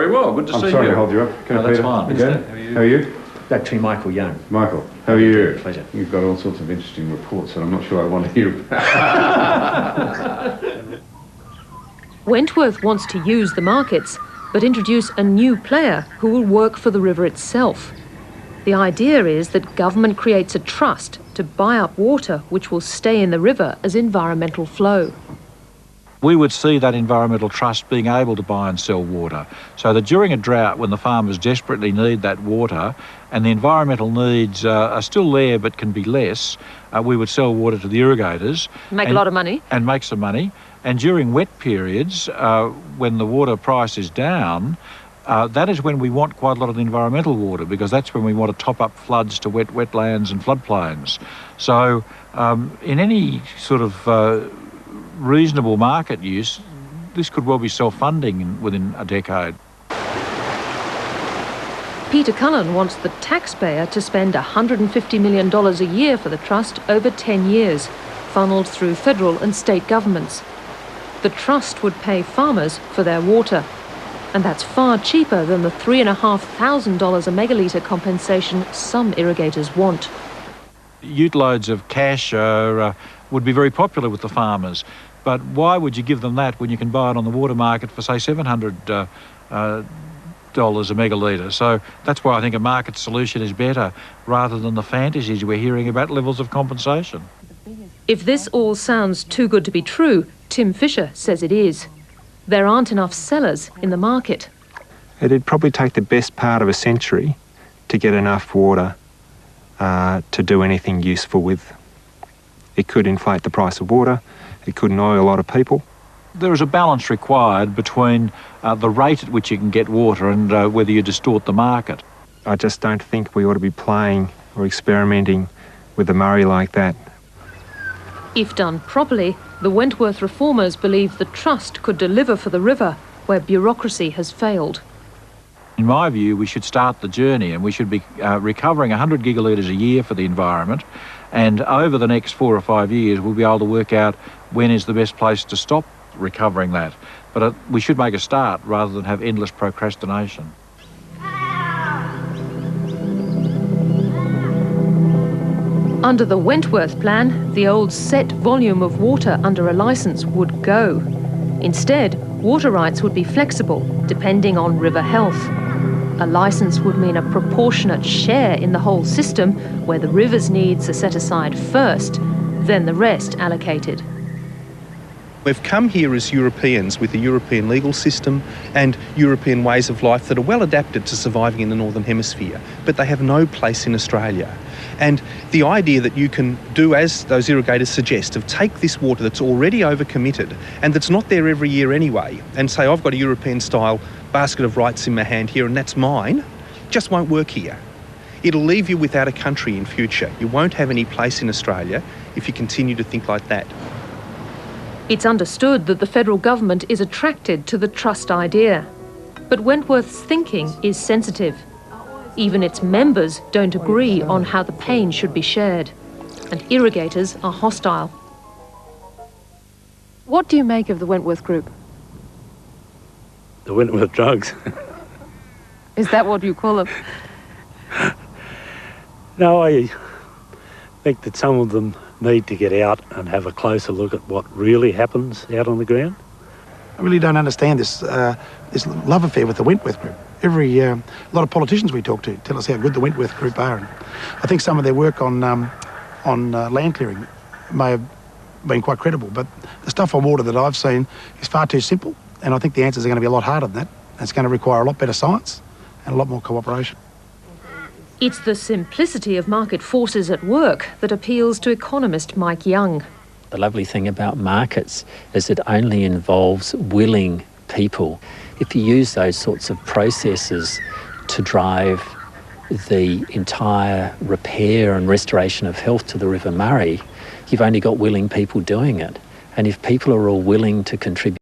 very well. Good to see you. I'm sorry to hold you up. No, that's fine. Okay. How are you? Actually, Michael Young. Michael, how are you? Pleasure. You've got all sorts of interesting reports that I'm not sure I want to hear about. Wentworth wants to use the markets, but introduce a new player who will work for the river itself. The idea is that government creates a trust to buy up water which will stay in the river as environmental flow. We would see that environmental trust being able to buy and sell water, so that during a drought when the farmers desperately need that water and the environmental needs are still there but can be less, we would sell water to the irrigators. Make a lot of money. And make some money. And during wet periods, when the water price is down, that is when we want quite a lot of the environmental water, because that's when we want to top up floods to wetlands and floodplains. So in any sort of reasonable market use, this could well be self-funding within a decade. Peter Cullen wants the taxpayer to spend $150 million a year for the trust over 10 years, funnelled through federal and state governments. The trust would pay farmers for their water, and that's far cheaper than the $3,500 a megalitre compensation some irrigators want. Ute loads of cash would be very popular with the farmers, but why would you give them that when you can buy it on the water market for, say, $700 a megalitre? So that's why I think a market solution is better, rather than the fantasies we're hearing about levels of compensation. If this all sounds too good to be true, Tim Fisher says it is. There aren't enough sellers in the market. It'd probably take the best part of a century to get enough water to do anything useful with. It could inflate the price of water, it could annoy a lot of people. There is a balance required between the rate at which you can get water and whether you distort the market. I just don't think we ought to be playing or experimenting with the Murray like that. If done properly, the Wentworth reformers believe the trust could deliver for the river where bureaucracy has failed. In my view, we should start the journey, and we should be recovering 100 gigalitres a year for the environment, and over the next 4 or 5 years we'll be able to work out when is the best place to stop recovering that. But we should make a start rather than have endless procrastination. Under the Wentworth plan, the old set volume of water under a licence would go. Instead, water rights would be flexible, depending on river health. A licence would mean a proportionate share in the whole system, where the river's needs are set aside first, then the rest allocated. We've come here as Europeans with a European legal system and European ways of life that are well adapted to surviving in the Northern Hemisphere, but they have no place in Australia. And the idea that you can do as those irrigators suggest, of take this water that's already overcommitted and that's not there every year anyway, and say, I've got a European-style basket of rights in my hand here and that's mine, just won't work here. It'll leave you without a country in future. You won't have any place in Australia if you continue to think like that. It's understood that the federal government is attracted to the trust idea. But Wentworth's thinking is sensitive. Even its members don't agree on how the pain should be shared, and irrigators are hostile. What do you make of the Wentworth Group? The Wentworth drugs. Is that what you call them? No, I think that some of them need to get out and have a closer look at what really happens out on the ground. I really don't understand this love affair with the Wentworth Group. A lot of politicians we talk to tell us how good the Wentworth Group are. And I think some of their work on land clearing may have been quite credible, but the stuff on water that I've seen is far too simple, and I think the answers are going to be a lot harder than that. It's going to require a lot better science and a lot more cooperation. It's the simplicity of market forces at work that appeals to economist Mike Young. The lovely thing about markets is it only involves willing people. If you use those sorts of processes to drive the entire repair and restoration of health to the River Murray, you've only got willing people doing it. And if people are all willing to contribute